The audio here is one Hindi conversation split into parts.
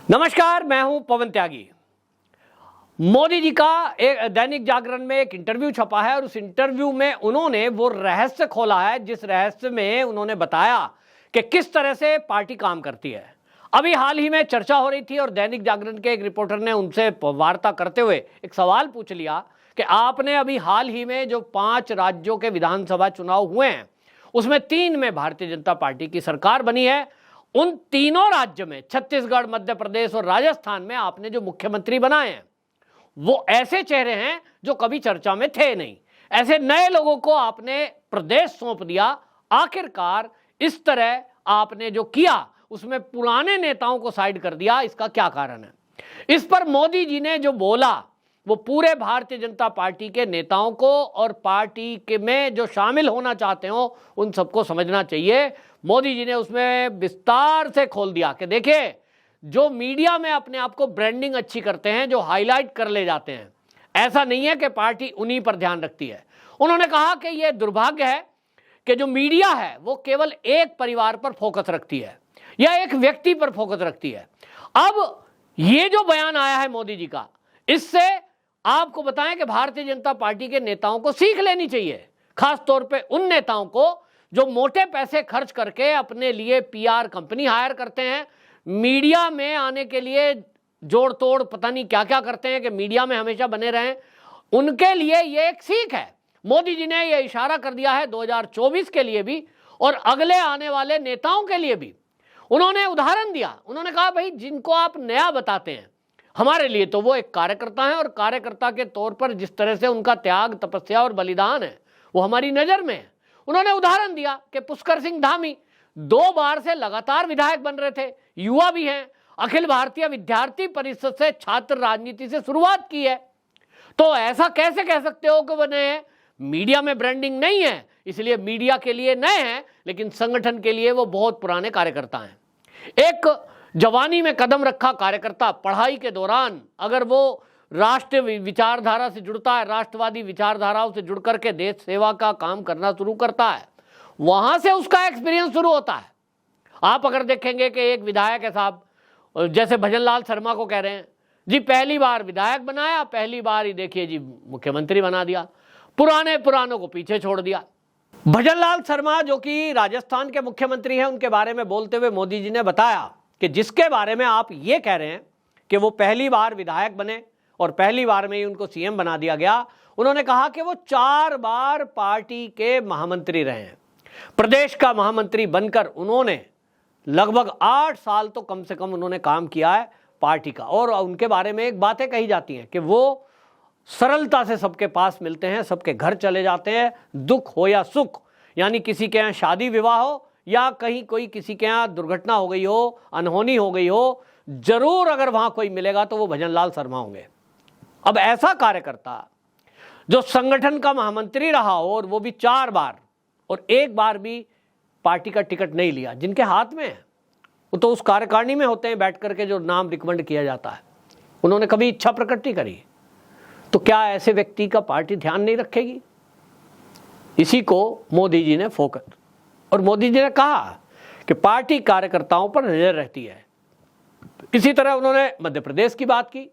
नमस्कार, मैं हूं पवन त्यागी। मोदी जी का एक दैनिक जागरण में एक इंटरव्यू छपा है और उस इंटरव्यू में उन्होंने वो रहस्य खोला है जिस रहस्य में उन्होंने बताया कि किस तरह से पार्टी काम करती है। अभी हाल ही में चर्चा हो रही थी और दैनिक जागरण के एक रिपोर्टर ने उनसे वार्ता करते हुए एक सवाल पूछ लिया कि आपने अभी हाल ही में जो 5 राज्यों के विधानसभा चुनाव हुए हैं उसमें 3 में भारतीय जनता पार्टी की सरकार बनी है। उन तीनों राज्य में छत्तीसगढ़, मध्य प्रदेश और राजस्थान में आपने जो मुख्यमंत्री बनाए हैं वो ऐसे चेहरे हैं जो कभी चर्चा में थे नहीं। ऐसे नए लोगों को आपने प्रदेश सौंप दिया। आखिरकार इस तरह आपने जो किया उसमें पुराने नेताओं को साइड कर दिया, इसका क्या कारण है? इस पर मोदी जी ने जो बोला वो पूरे भारतीय जनता पार्टी के नेताओं को और पार्टी के में जो शामिल होना चाहते हो उन सबको समझना चाहिए। मोदी जी ने उसमें विस्तार से खोल दिया कि देखिए, जो मीडिया में अपने आप को ब्रांडिंग अच्छी करते हैं, जो हाईलाइट कर ले जाते हैं, ऐसा नहीं है कि पार्टी उन्हीं पर ध्यान रखती है। उन्होंने कहा कि यह दुर्भाग्य है कि जो मीडिया है वो केवल एक परिवार पर फोकस रखती है या एक व्यक्ति पर फोकस रखती है। अब ये जो बयान आया है मोदी जी का, इससे आपको बताएं कि भारतीय जनता पार्टी के नेताओं को सीख लेनी चाहिए, खास तौर पे उन नेताओं को जो मोटे पैसे खर्च करके अपने लिए पीआर कंपनी हायर करते हैं, मीडिया में आने के लिए जोड़ तोड़ पता नहीं क्या क्या करते हैं कि मीडिया में हमेशा बने रहें। उनके लिए ये एक सीख है। मोदी जी ने यह इशारा कर दिया है 2024 के लिए भी और अगले आने वाले नेताओं के लिए भी। उन्होंने उदाहरण दिया, उन्होंने कहा भाई जिनको आप नया बताते हैं हमारे लिए तो वो एक कार्यकर्ता है और कार्यकर्ता के तौर पर जिस तरह से उनका त्याग, तपस्या और बलिदान है वो हमारी नजर में है। उन्होंने उदाहरण दिया कि पुष्कर सिंह धामी 2 बार से लगातार विधायक बन रहे थे, युवा भी हैं, अखिल भारतीय विद्यार्थी परिषद से छात्र राजनीति से शुरुआत की है। तो ऐसा कैसे कह सकते हो कि वो नए हैं? मीडिया में ब्रांडिंग नहीं है इसलिए मीडिया के लिए नए हैं, लेकिन संगठन के लिए वो बहुत पुराने कार्यकर्ता हैं। एक जवानी में कदम रखा कार्यकर्ता पढ़ाई के दौरान अगर वो राष्ट्रीय विचारधारा से जुड़ता है, राष्ट्रवादी विचारधाराओं से जुड़ करके देश सेवा का काम करना शुरू करता है, वहां से उसका एक्सपीरियंस शुरू होता है। आप अगर देखेंगे कि एक विधायक है साहब, जैसे भजनलाल शर्मा को कह रहे हैं जी, पहली बार विधायक बनाया, पहली बार ही देखिए जी मुख्यमंत्री बना दिया, पुरानों को पीछे छोड़ दिया। भजनलाल शर्मा जो कि राजस्थान के मुख्यमंत्री हैं, उनके बारे में बोलते हुए मोदी जी ने बताया कि जिसके बारे में आप ये कह रहे हैं कि वो पहली बार विधायक बने और पहली बार में ही उनको सीएम बना दिया गया, उन्होंने कहा कि वो 4 बार पार्टी के महामंत्री रहे हैं। प्रदेश का महामंत्री बनकर उन्होंने लगभग 8 साल तो कम से कम उन्होंने काम किया है पार्टी का। और उनके बारे में एक बातें कही जाती हैं कि वो सरलता से सबके पास मिलते हैं, सबके घर चले जाते हैं, दुख हो या सुख, यानी किसी के यहाँ शादी विवाह हो या कहीं कोई किसी के यहाँ दुर्घटना हो गई हो, अनहोनी हो गई हो, जरूर अगर वहां कोई मिलेगा तो वो भजनलाल शर्मा होंगे। अब ऐसा कार्यकर्ता जो संगठन का महामंत्री रहा हो और वो भी 4 बार और 1 बार भी पार्टी का टिकट नहीं लिया, जिनके हाथ में है वो तो उस कार्यकारिणी में होते हैं बैठ करके जो नाम रिकमेंड किया जाता है, उन्होंने कभी इच्छा प्रकट नहीं करी, तो क्या ऐसे व्यक्ति का पार्टी ध्यान नहीं रखेगी? इसी को मोदी जी ने फोकस, और मोदी जी ने कहा कि पार्टी कार्यकर्ताओं पर नजर रहती है। इसी तरह उन्होंने मध्य प्रदेश की बात की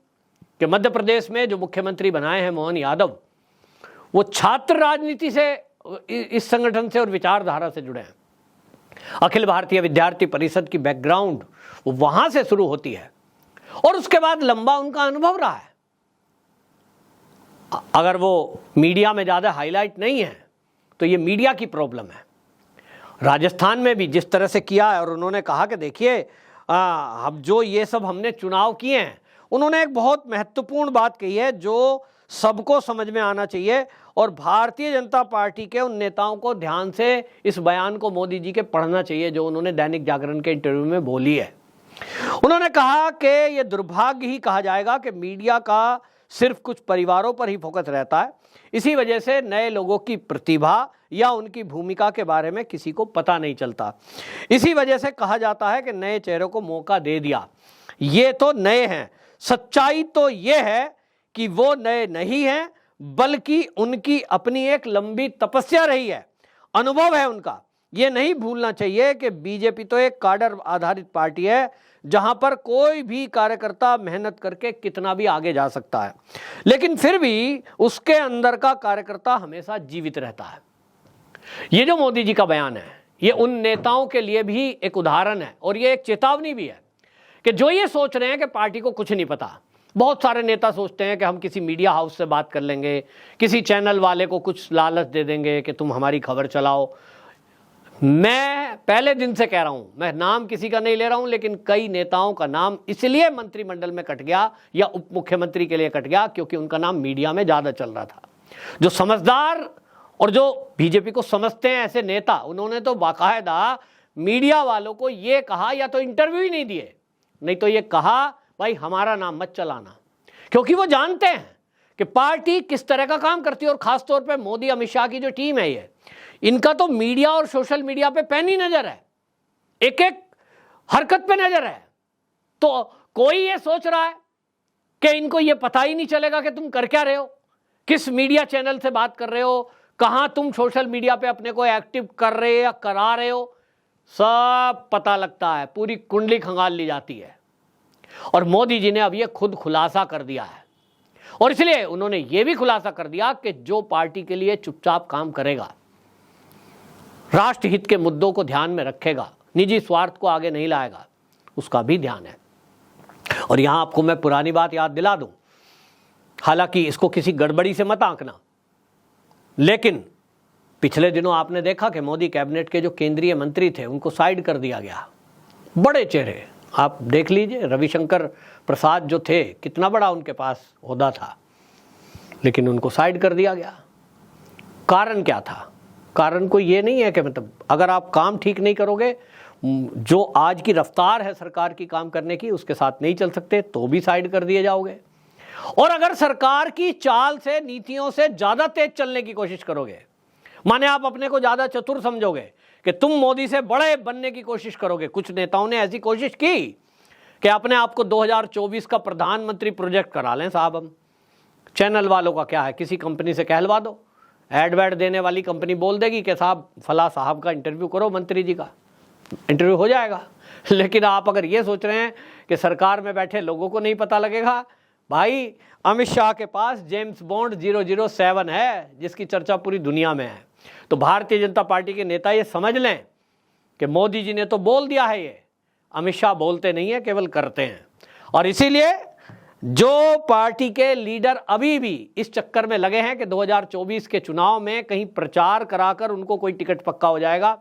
कि मध्य प्रदेश में जो मुख्यमंत्री बनाए हैं मोहन यादव, वो छात्र राजनीति से, इस संगठन से और विचारधारा से जुड़े हैं। अखिल भारतीय विद्यार्थी परिषद की बैकग्राउंड वो वहां से शुरू होती है और उसके बाद लंबा उनका अनुभव रहा है। अगर वो मीडिया में ज्यादा हाईलाइट नहीं है तो ये मीडिया की प्रॉब्लम है। राजस्थान में भी जिस तरह से किया है, और उन्होंने कहा कि देखिए हम जो ये सब हमने चुनाव किए हैं, उन्होंने एक बहुत महत्वपूर्ण बात कही है जो सबको समझ में आना चाहिए और भारतीय जनता पार्टी के उन नेताओं को ध्यान से इस बयान को मोदी जी के पढ़ना चाहिए जो उन्होंने दैनिक जागरण के इंटरव्यू में बोली है। उन्होंने कहा कि यह दुर्भाग्य ही कहा जाएगा कि मीडिया का सिर्फ कुछ परिवारों पर ही फोकस रहता है, इसी वजह से नए लोगों की प्रतिभा या उनकी भूमिका के बारे में किसी को पता नहीं चलता। इसी वजह से कहा जाता है कि नए चेहरों को मौका दे दिया, ये तो नए हैं। सच्चाई तो ये है कि वो नए नहीं हैं, बल्कि उनकी अपनी एक लंबी तपस्या रही है, अनुभव है उनका, ये नहीं भूलना चाहिए कि बीजेपी तो एक काडर आधारित पार्टी है, जहां पर कोई भी कार्यकर्ता मेहनत करके कितना भी आगे जा सकता है, लेकिन फिर भी उसके अंदर का कार्यकर्ता हमेशा जीवित रहता है। ये जो मोदी जी का बयान है, ये उन नेताओं के लिए भी एक उदाहरण है और ये एक चेतावनी भी है कि जो ये सोच रहे हैं कि पार्टी को कुछ नहीं पता। बहुत सारे नेता सोचते हैं कि हम किसी मीडिया हाउस से बात कर लेंगे, किसी चैनल वाले को कुछ लालच दे देंगे कि तुम हमारी खबर चलाओ। मैं पहले दिन से कह रहा हूं, मैं नाम किसी का नहीं ले रहा हूं, लेकिन कई नेताओं का नाम इसलिए मंत्रिमंडल में कट गया या उप मुख्यमंत्री के लिए कट गया क्योंकि उनका नाम मीडिया में ज्यादा चल रहा था। जो समझदार और जो बीजेपी को समझते हैं ऐसे नेता, उन्होंने तो बाकायदा मीडिया वालों को यह कहा, या तो इंटरव्यू ही नहीं दिए, नहीं तो ये कहा भाई हमारा नाम मत चलाना, क्योंकि वो जानते हैं कि पार्टी किस तरह का काम करती है। और खासतौर पे मोदी अमित शाह की जो टीम है, ये इनका तो मीडिया और सोशल मीडिया पे पैनी नजर है, एक एक हरकत पे नजर है। तो कोई ये सोच रहा है कि इनको ये पता ही नहीं चलेगा कि तुम कर क्या रहे हो, किस मीडिया चैनल से बात कर रहे हो, कहां तुम सोशल मीडिया पे अपने को एक्टिव कर रहे हो या करा रहे हो, सब पता लगता है, पूरी कुंडली खंगाल ली जाती है। और मोदी जी ने अब ये खुद खुलासा कर दिया है, और इसलिए उन्होंने ये भी खुलासा कर दिया कि जो पार्टी के लिए चुपचाप काम करेगा, राष्ट्र हित के मुद्दों को ध्यान में रखेगा, निजी स्वार्थ को आगे नहीं लाएगा, उसका भी ध्यान है। और यहां आपको मैं पुरानी बात याद दिला दूं, हालांकि इसको किसी गड़बड़ी से मत आंकना, लेकिन पिछले दिनों आपने देखा कि मोदी कैबिनेट के जो केंद्रीय मंत्री थे उनको साइड कर दिया गया। बड़े चेहरे आप देख लीजिए, रविशंकर प्रसाद जो थे, कितना बड़ा उनके पास ओहदा था, लेकिन उनको साइड कर दिया गया। कारण क्या था? कारण कोई ये नहीं है कि मतलब अगर आप काम ठीक नहीं करोगे, जो आज की रफ्तार है सरकार की काम करने की, उसके साथ नहीं चल सकते तो भी साइड कर दिए जाओगे। और अगर सरकार की चाल से, नीतियों से ज्यादा तेज चलने की कोशिश करोगे, माने आप अपने को ज्यादा चतुर समझोगे कि तुम मोदी से बड़े बनने की कोशिश करोगे। कुछ नेताओं ने ऐसी कोशिश की कि अपने आप को 2024 का प्रधानमंत्री प्रोजेक्ट करा लें। साहब, हम चैनल वालों का क्या है, किसी कंपनी से कहलवा दो, एड वैड देने वाली कंपनी बोल देगी कि साहब फला साहब का इंटरव्यू करो, मंत्री जी का इंटरव्यू हो जाएगा। लेकिन आप अगर ये सोच रहे हैं कि सरकार में बैठे लोगों को नहीं पता लगेगा, भाई अमित शाह के पास जेम्स बॉन्ड 007 है, जिसकी चर्चा पूरी दुनिया में है। तो भारतीय जनता पार्टी के नेता ये समझ लें कि मोदी जी ने तो बोल दिया है, ये अमित शाह बोलते नहीं है, केवल करते हैं। और इसीलिए जो पार्टी के लीडर अभी भी इस चक्कर में लगे हैं कि 2024 के चुनाव में कहीं प्रचार कराकर उनको कोई टिकट पक्का हो जाएगा,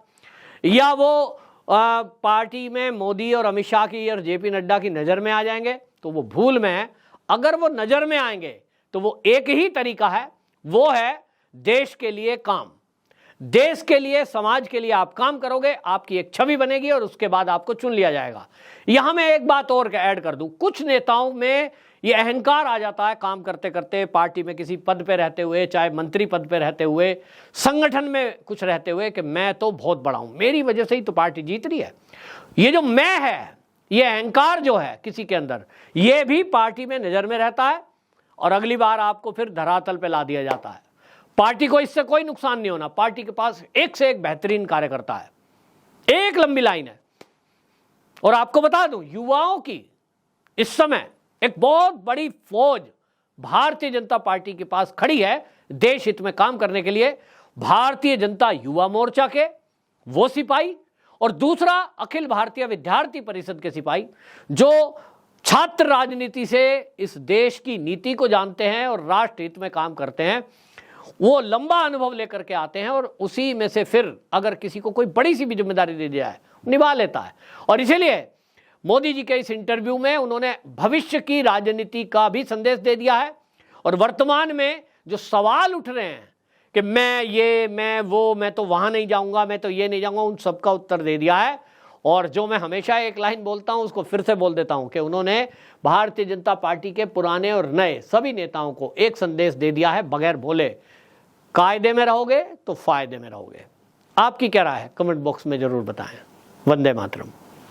या वो पार्टी में मोदी और अमित शाह की और जेपी नड्डा की नज़र में आ जाएंगे, तो वो भूल में है। अगर वो नज़र में आएंगे तो वो एक ही तरीका है, वो है देश के लिए काम। देश के लिए, समाज के लिए आप काम करोगे, आपकी एक छवि बनेगी और उसके बाद आपको चुन लिया जाएगा। यहां मैं एक बात और ऐड कर दूं, कुछ नेताओं में ये अहंकार आ जाता है काम करते करते, पार्टी में किसी पद पे रहते हुए, चाहे मंत्री पद पे रहते हुए, संगठन में कुछ रहते हुए, कि मैं तो बहुत बड़ा हूं, मेरी वजह से ही तो पार्टी जीत रही है। ये जो मैं है, ये अहंकार जो है किसी के अंदर, ये भी पार्टी में नजर में रहता है और अगली बार आपको फिर धरातल पे ला दिया जाता है। पार्टी को इससे कोई नुकसान नहीं होना, पार्टी के पास एक से एक बेहतरीन कार्यकर्ता है, एक लंबी लाइन है। और आपको बता दूं, युवाओं की इस समय एक बहुत बड़ी फौज भारतीय जनता पार्टी के पास खड़ी है देश हित में काम करने के लिए। भारतीय जनता युवा मोर्चा के वो सिपाही, और दूसरा अखिल भारतीय विद्यार्थी परिषद के सिपाही, जो छात्र राजनीति से इस देश की नीति को जानते हैं और राष्ट्र हित में काम करते हैं। वो लंबा अनुभव लेकर के आते हैं और उसी में से फिर अगर किसी को कोई बड़ी सी भी जिम्मेदारी दे दी जाए, निभा लेता है। और इसीलिए मोदी जी के इस इंटरव्यू में उन्होंने भविष्य की राजनीति का भी संदेश दे दिया है, और वर्तमान में जो सवाल उठ रहे हैं कि मैं तो वहां नहीं जाऊंगा, मैं तो ये नहीं जाऊंगा, उन सबका उत्तर दे दिया है। और जो मैं हमेशा एक लाइन बोलता हूं, उसको फिर से बोल देता हूं कि उन्होंने भारतीय जनता पार्टी के पुराने और नए सभी नेताओं को एक संदेश दे दिया है, बगैर बोले, कायदे में रहोगे तो फायदे में रहोगे। आपकी क्या राय है? कमेंट बॉक्स में जरूर बताएं। वंदे मातरम।